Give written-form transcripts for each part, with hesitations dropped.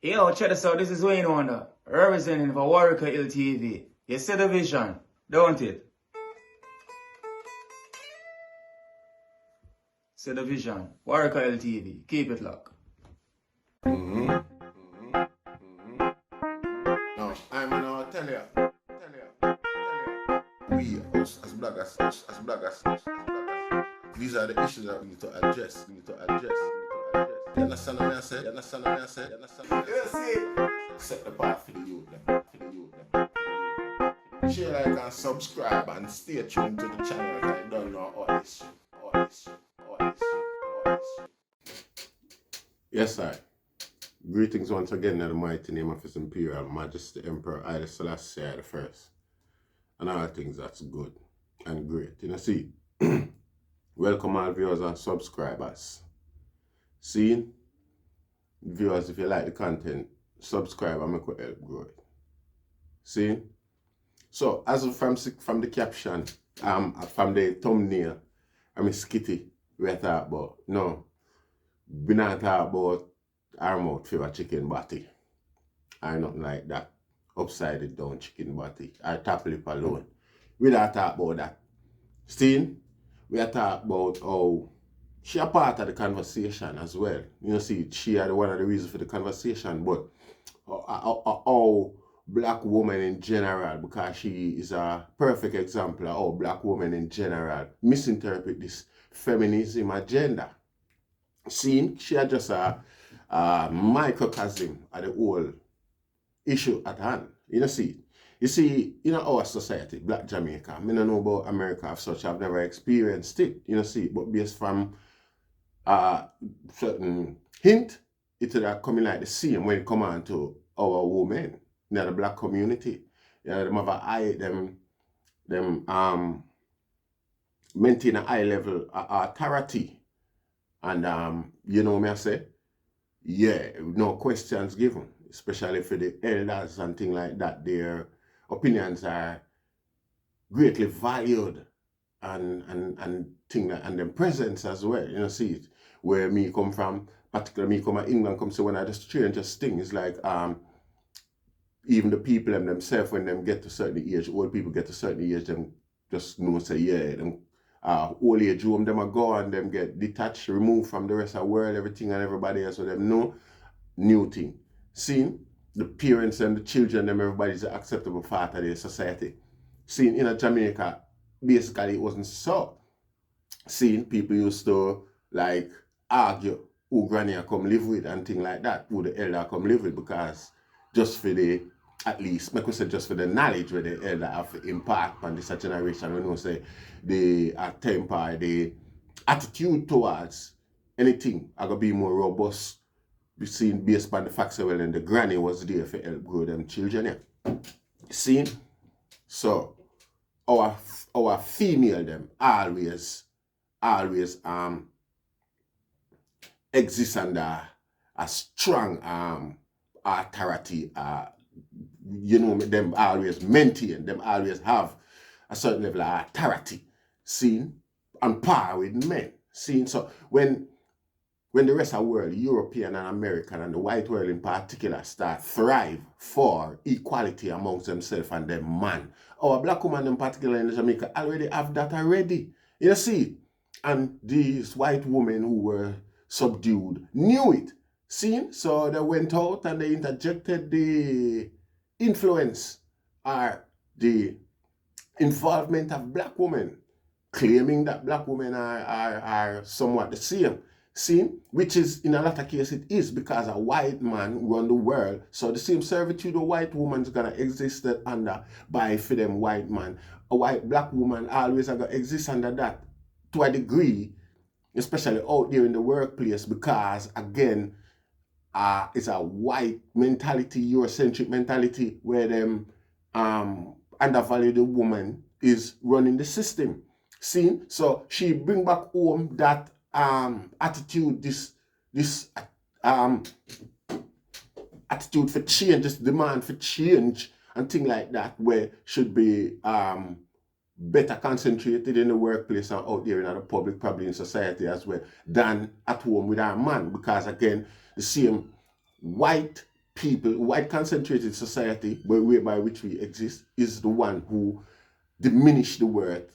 Yo, check this out. This is Wayne Wonder, representing for Warieka LTV. You see the vision, don't it? See the vision. Warieka LTV. Keep it locked. No, I'm gonna tell you. We as bloggers, these are the issues that we need to address. You understand what I said? You see? Set the path for the youth. Share, like, and subscribe and stay tuned to the channel. I don't know all this. Yes, sir. Greetings once again in the mighty name of His Imperial Majesty Emperor Haile Selassie I I, and all things that's good and great. You know, see, welcome all viewers and subscribers. See, viewers, if you like the content, subscribe and make it help grow it. See, so as from the caption, from the thumbnail, I'm skitty. We talk about we not talk about our mouth for a chicken body or nothing like that. Upside it down chicken body or top lip alone. We don't talk about that. Still, we are talking about how she a part of the conversation as well. You know, see, she are one of the reasons for the conversation, but how black women in general, because she is a perfect example of how black women in general misinterpret this feminism agenda. See, she are just a microcosm of the whole issue at hand. You know, see, in our society, black Jamaica, I don't know about America as such, I've never experienced it, you know, see, but based from certain hint, it's coming like the same when it come on to our women in the black community. You know, them have a high, them maintain a high level of authority. And you know me I say, yeah, no questions given, especially for the elders and things like that. Their opinions are greatly valued and thing like, and their presence as well. You know, see it. Where me come from, particularly me come from England, come to one of the strangest things, like even the people themselves, when them get to certain age, old people get to certain age, them just know say, yeah, them old age home, them are gone, them get detached, removed from the rest of the world, everything and everybody else, so them know new thing. Seeing the parents and the children, them everybody's an acceptable part of the society. Seeing in Jamaica, basically it wasn't so. Seeing people used to like argue who granny come live with and things like that, who the elder come live with, because just for the, at least, make we say just for the knowledge where the elder have to impart on this generation, when we say the temper, the attitude towards anything are gonna be more robust, be seen based on the facts that well, and the granny was there for help grow them children. Yeah. See? So our female them always exist under a strong authority. You know, them always maintain, them always have a certain level of authority, seen, on par with men. Seen. So when the rest of the world, European and American and the white world in particular, start thrive for equality amongst themselves and them man, our black woman in particular in Jamaica already have that already. You see? And these white women who were subdued knew it. Seen? So they went out and they interjected the influence or the involvement of black women, claiming that black women are somewhat the same. Seen? Which is, in a lot of cases, it is, because a white man run the world. So the same servitude a white woman's gonna exist under by for them white man. A black woman always gonna exist under that to a degree, especially out there in the workplace, because again, it's a white mentality, Eurocentric mentality, where them undervalue the woman is running the system. See? So she bring back home that attitude, this attitude for change, this demand for change and things like that, where should be better concentrated in the workplace and out there in the public, probably in society as well, than at home with our man. Because again, the same white people, white concentrated society, whereby which we exist, is the one who diminish the worth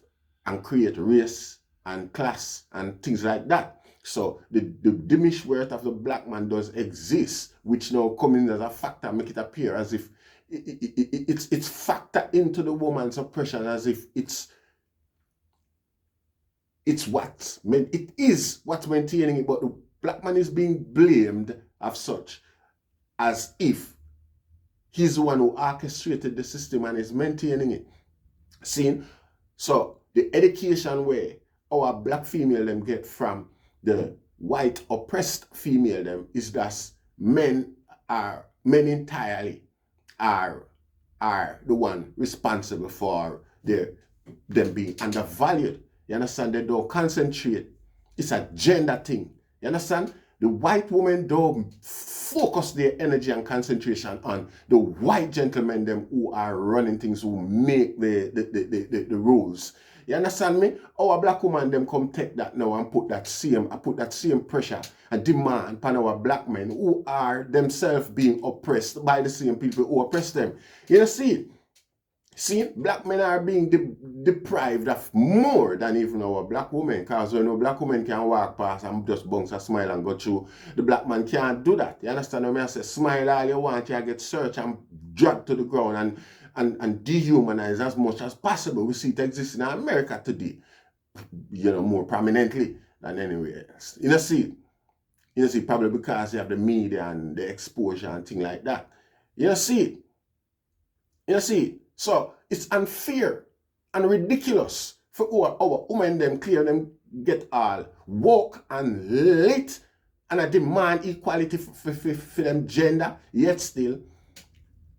and create race and class and things like that. So the diminished worth of the black man does exist, which now coming as a factor, make it appear as if it's factor into the woman's oppression, as if it is what's maintaining it, but the black man is being blamed of such as if he's the one who orchestrated the system and is maintaining it. See? So the education where our black female them get from the white oppressed female them is that men entirely are the one responsible for them being undervalued. You understand? They don't concentrate. It's a gender thing. You understand? The white women don't focus their energy and concentration on the white gentlemen them who are running things, who make the rules. You understand me? Our black woman them come take that now and put that same pressure and demand upon our black men who are themselves being oppressed by the same people who oppress them. You see? See, black men are being deprived of more than even our black women, because when a black woman can walk past and just bounce a smile and go through, the black man can't do that. You understand what I say? Smile all you want, you get searched and dragged to the ground and dehumanized as much as possible. We see it exist in America today, more prominently than anywhere else. You see, probably because you have the media and the exposure and things like that. You see. So it's unfair and ridiculous for our women them clear them get all woke and lit and I demand equality for them gender, yet still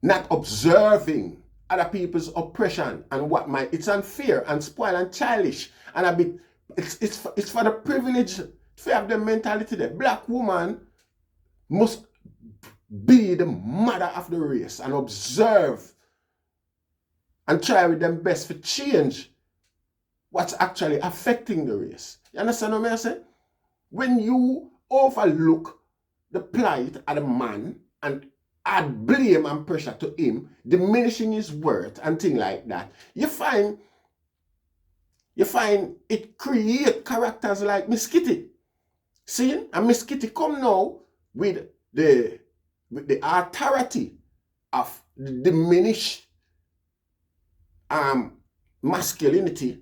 not observing other people's oppression and what might. It's unfair and spoiled and childish and a bit. It's for the privilege to have the mentality that black woman must be the mother of the race and observe and try with them best for change what's actually affecting the race. You understand what I say? When you overlook the plight of the man and add blame and pressure to him, diminishing his worth and things like that, you find it create characters like Miss Kitty. See? And Miss Kitty come now with the authority of the diminished masculinity,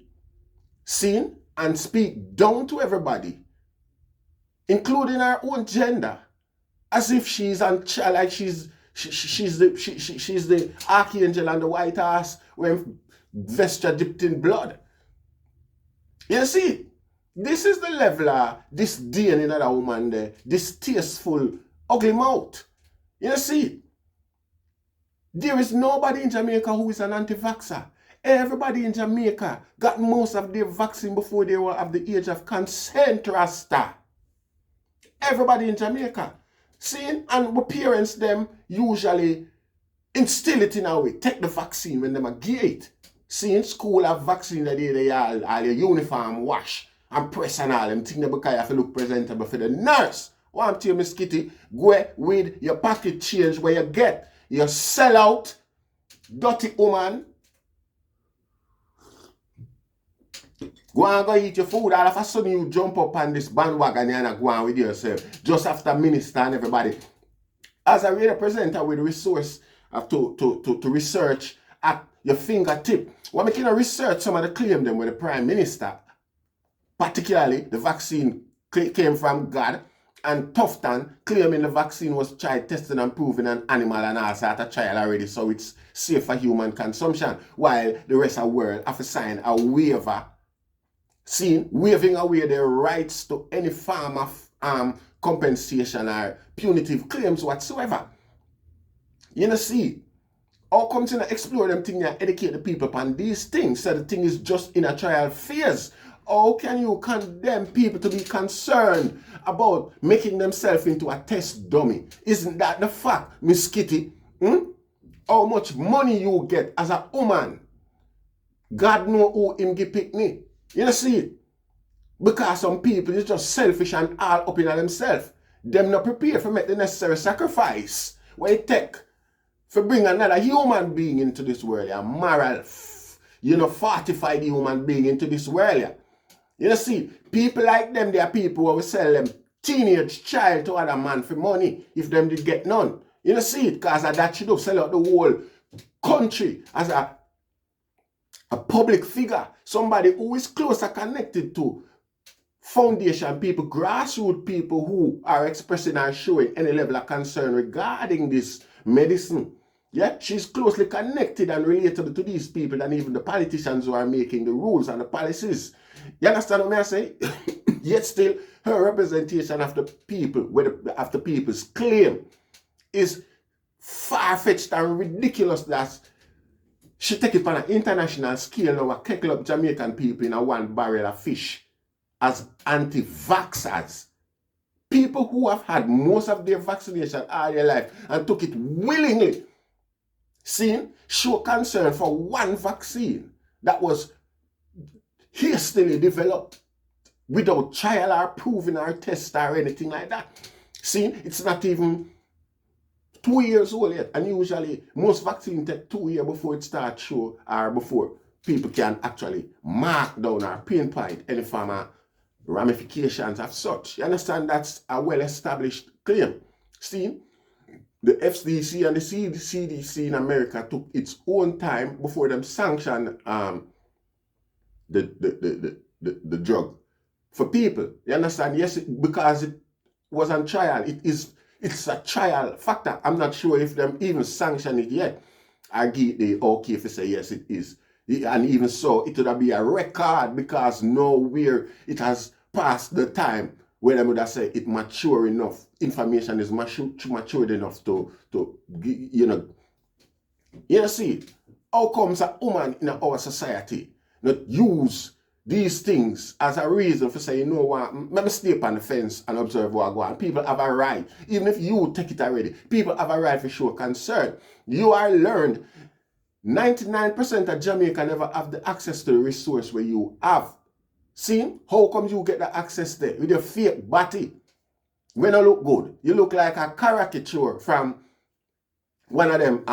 seen and speak down to everybody, including her own gender, as if she's like she's the archangel and the white horse when vesture dipped in blood. You see, this is the level of disdain in that woman there, this tasteful, ugly mouth. You see, there is nobody in Jamaica who is an anti-vaxxer. Everybody in Jamaica got most of their vaccine before they were of the age of consent, Rasta. Everybody in Jamaica. See, and the parents them usually instill it in a way. Take the vaccine when them a get. See, in school have vaccine that they all your uniform wash and press and all them things because you have to look presentable for the nurse. Want to you, Miss Kitty, go with your pocket change where you get. You sell out, dirty woman. Go and go eat your food. All of a sudden you jump up on this bandwagon and go on with yourself. Just after minister and everybody. As a radio presenter with resource to research at your fingertip. What making a research some of the claim them with the Prime Minister. Particularly the vaccine came from God. And Tufton claiming the vaccine was tried, tested and proven on animal and all sort of trial already, so it's safe for human consumption. While the rest of the world have to sign a waiver, waving away their rights to any form of compensation or punitive claims whatsoever. You know, see, how come to explore them things and educate the people upon these things, so the thing is just in a trial phase? How can you condemn people to be concerned about making themselves into a test dummy? Isn't that the fact, Miss Kitty? How much money you get as a woman? God know who him give pick me. You know, see? Because some people is just selfish and all up in themselves. Them not prepared for make the necessary sacrifice. what it take for bring another human being into this world, a moral, fortified human being into this world. Yeah. You see, people like them, they are people who will sell them teenage child to other man for money if them did get none. You see it, because that should have sell out the whole country as a public figure, somebody who is closer connected to foundation people, grassroots people who are expressing and showing any level of concern regarding this medicine. Yeah, she's closely connected and related to these people and even the politicians who are making the rules and the policies. You understand what I say? Yet still, her representation of the people, of the people's claim, is far-fetched and ridiculous that she take it on an international scale now and keckle up Jamaican people in a one barrel of fish as anti-vaxxers. People who have had most of their vaccination all their life and took it willingly. Seen, show concern for one vaccine that was hastily developed without trial or proving or test or anything like that. Seen, it's not even 2 years old yet, and usually most vaccines take 2 years before it starts show or before people can actually mark down or pinpoint any form of ramifications of such. You understand? That's a well-established claim. See, the FCDC and the CDC in America took its own time before them sanctioned the drug for people. You understand? Yes, because it was on trial. It's a trial factor. I'm not sure if them even sanction it yet. I give the okay if say yes, it is. And even so, it would be a record because nowhere it has passed the time where they would have said it mature enough, information is matured enough to see, how comes a woman in our society not use these things as a reason for saying, you know what, let me stay up on the fence and observe what go on. People have a right, even if you take it already, people have a right for show concern. You are learned 99% of Jamaica never have the access to the resource where you have. See, how come you get the access there with your fake body? When you look good, you look like a caricature from one of them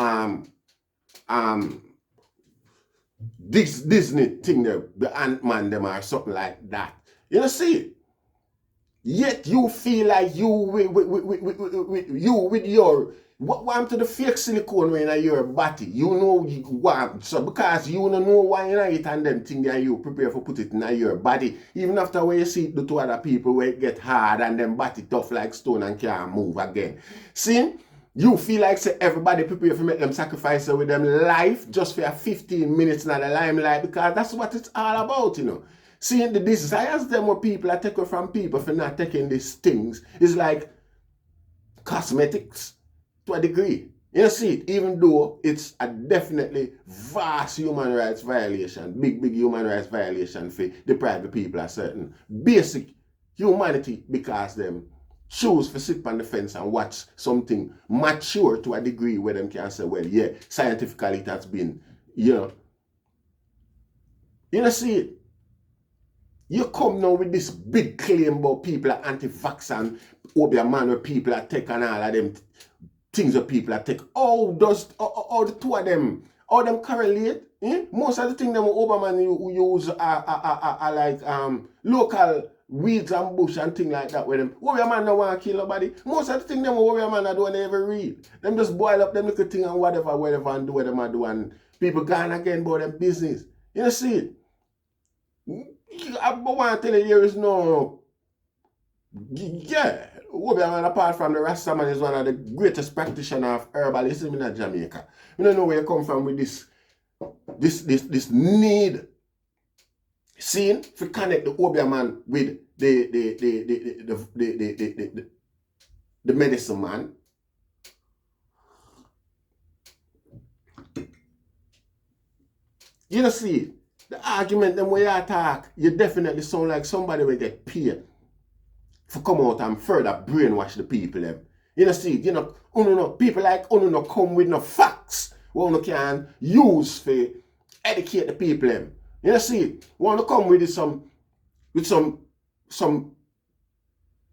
this Disney thing there, the Ant-Man them or something like that. You know, see? Yet you feel like you with your what happened to the fake silicone in your body? You know you want, so because you don't know why you it and them thing and you prepare for put it in your body. Even after when you see it do to other people where it get hard and them body tough like stone and can't move again. See? You feel like say everybody prepare for make them sacrifice with them life just for 15 minutes in the limelight because that's what it's all about, you know. Seeing the desires them what people are taking from people for not taking these things is like cosmetics to a degree. You see it, even though it's a definitely vast human rights violation, big human rights violation for deprive the people of certain basic humanity because them choose to sit on the fence and watch something mature to a degree where them can say, well, yeah, scientifically it has been, you know, see it. You come now with this big claim about people are anti-vax and Obia man where people are taking all of them things that people are taking. How the two of them, how them correlate? Most of the things them Obama use are like local weeds and bush and things like that with them. Warrior man don't want to kill nobody. Most of the things them warrior man don't ever read. Them just boil up them little thing and whatever and do what them do and people gone again about them business. You know, see it? I want to tell you there is no, warrior man apart from the Rastafari is one of the greatest practitioners of herbalism in Jamaica. You don't know where you come from with this need. Seeing to connect the Obia man with the medicine man. You know, see, the argument them way you attack, you definitely sound like somebody will get paid for come out and further brainwash the people them. You know, see, you know, people like no come with no facts what you can use for educate the people them. You know, see, want to come with some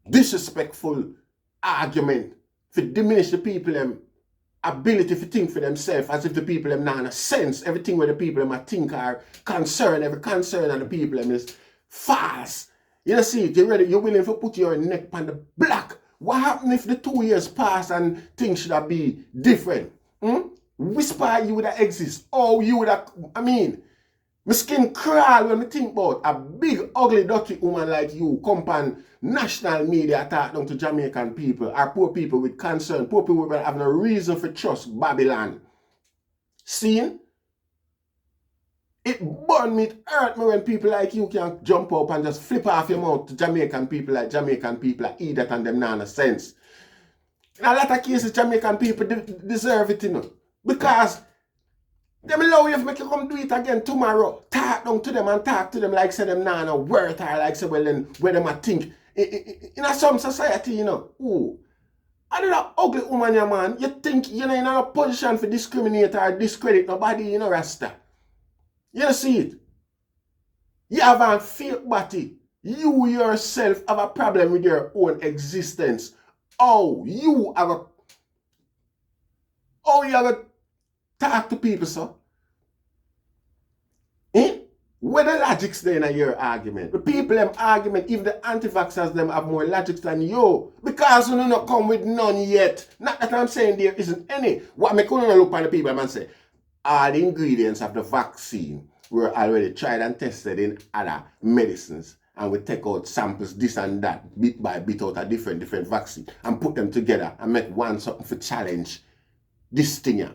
disrespectful argument to diminish the people them ability to think for themselves as if the people them not in a sense. Everything where the people them think are concerned, every concern of the people them is false. You see, you're willing to put your neck on the block. What happened if the 2 years pass and things should have been different? Whisper you would have exist. Oh, you would have, my skin crawl when I think about a big, ugly, dirty woman like you come on national media talk down to Jamaican people or poor people with concern, poor people who have no reason for trust Babylon. See? It burn me, it hurt me when people like you can jump up and just flip off your mouth to Jamaican people are idiot and them not no sense. In a lot of cases, Jamaican people deserve it, you know. Because them allow you to make you come do it again tomorrow. Talk down to them and talk to them like say them nah no worth or like say well then where them a think. In some society, you know, I do that ugly woman, yeah, man. You think you're in a position for discriminate or discredit nobody, you know, Rasta. You see it. You have a fake body. You yourself have a problem with your own existence. You have a talk to people, so. Where the logic's there in your argument? The people them argument, if the anti-vaxxers them have more logic than you. Because you not come with none yet. Not that I'm saying there isn't any. What me couldn't look at the people and say, all the ingredients of the vaccine were already tried and tested in other medicines. And we take out samples, this and that, bit by bit out a different vaccine and put them together and make one something for challenge this thing here.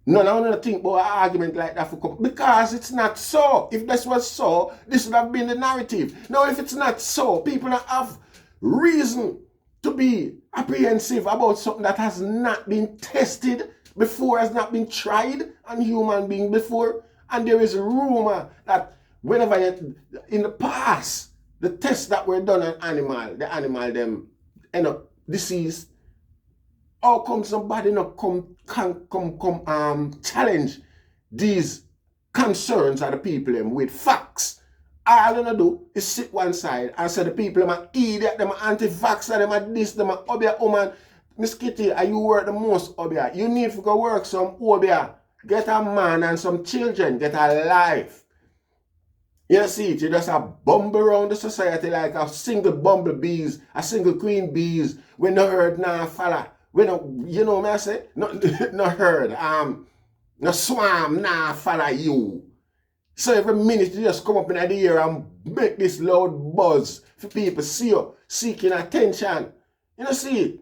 None of them think about an argument like that for come because it's not so. If this was so, this would have been the narrative. Now, if it's not so, people don't have reason to be apprehensive about something that has not been tested before, has not been tried on human being before. And there is a rumor that whenever in the past, the tests that were done on animal, the animal them end up deceased. How come somebody not challenge these concerns of the people them with facts? All they do is sit one side and say the people them are idiot, them are anti-vaxxer, them are this, them are obia woman. Miss Kitty, are you work the most obia? You need to go work some obia. Get a man and some children, get a life. You see it, you just a bumble around the society like a single bumblebees, a single queen bees, when no herd nah follow. You know what I say? No herd, no swarm nah follow you. So every minute you just come up in the air and make this loud buzz for people see you, seeking attention. You know, see it?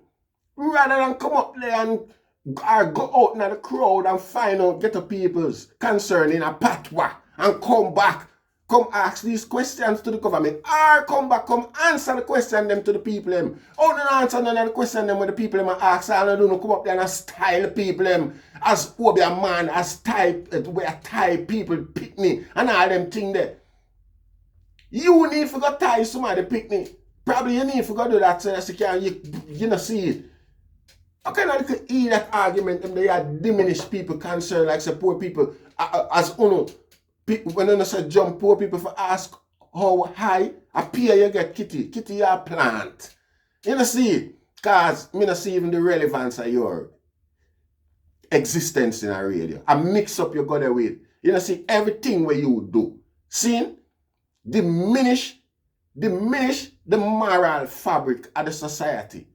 Rather than come up there and or go out in the crowd and find out, get the people's concern in a patwa and come back. Come ask these questions to the government. Or come back, come answer the question them to the people them. Oh, no answer none of the question them when the people them ask. I don't know, come up there and style the people them as obia man, as type, where type people pick me and all them thing there. You need to go tie somebody pick me. Probably you need to go do that so that you can, you know, see it. How can I hear that argument and they are diminished people concerned like say poor people as uno. When I say jump poor people for ask how high appear you get kitty you plant. You know see, cause me not see even the relevance of your existence in a radio. I mix up your God with. You know see everything where you do. See? Diminish the moral fabric of the society.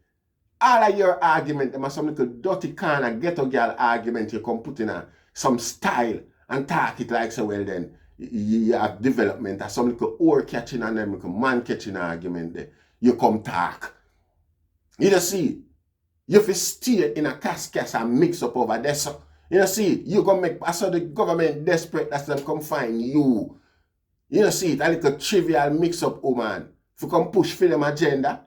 All of your argument, them are some little dirty kind of ghetto girl argument you come put in some style and talk it like so well then you have development or some little oar catching and them little man catching argument there. You come talk. You know see, you fi stay in a cascas and mix up over there. So you know see, you gonna make so the government desperate that them come find you. You know see it, a little trivial mix up woman. If you come push for them agenda,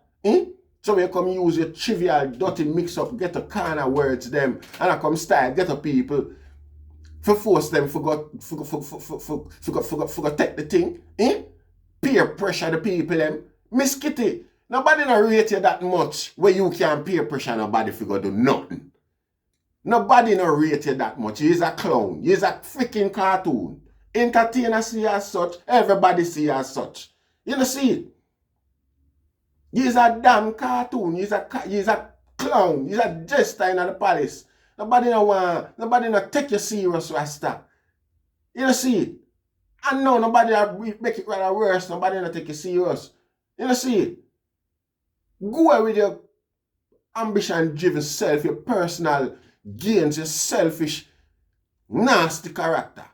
so you come use your trivial, dirty mix-up, get a kind of words them, and I come style, get a people, for force them, for take the thing, peer pressure the people them. Miss Kitty, nobody not rate you that much where you can peer pressure nobody for go do nothing. Nobody not rate you that much. You's a clown. You's a freaking cartoon. Entertainer see you as such, everybody see you as such. You know see it? He's a damn cartoon. He's a clown. He's a jester in the palace. Nobody no take you serious, Rasta. You know see it? And no, nobody make it rather worse. Nobody no take you serious. You know see it? Go away with your ambition-driven self, your personal gains, your selfish, nasty character.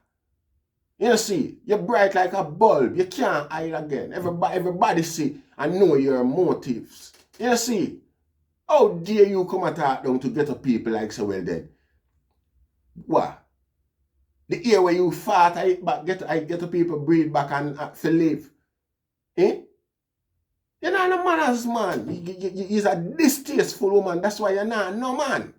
You know see, you're bright like a bulb. You can't hide again. Everybody see and know your motives. You know see, how dare you come and talk down to ghetto people like so well then? What? The air where you fart, I get people breathe back and to live. Eh? You're not a manners, man. You're a distasteful woman. That's why you're not no man.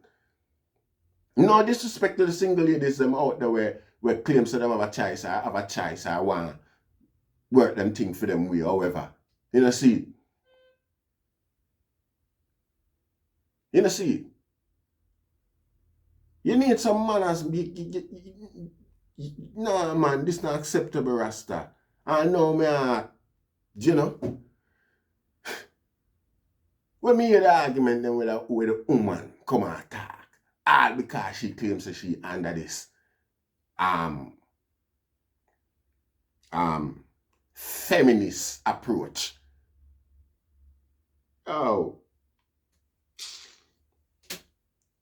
No disrespect to the single ladies them out there where claims to them have a choice or want work them thing for them way, however. You know see? You know see? You need some manners. No man, this not acceptable, Rasta. I know me, you know. When me hear the argument then with a woman come and attack, all because she claims that she under this feminist approach. Oh,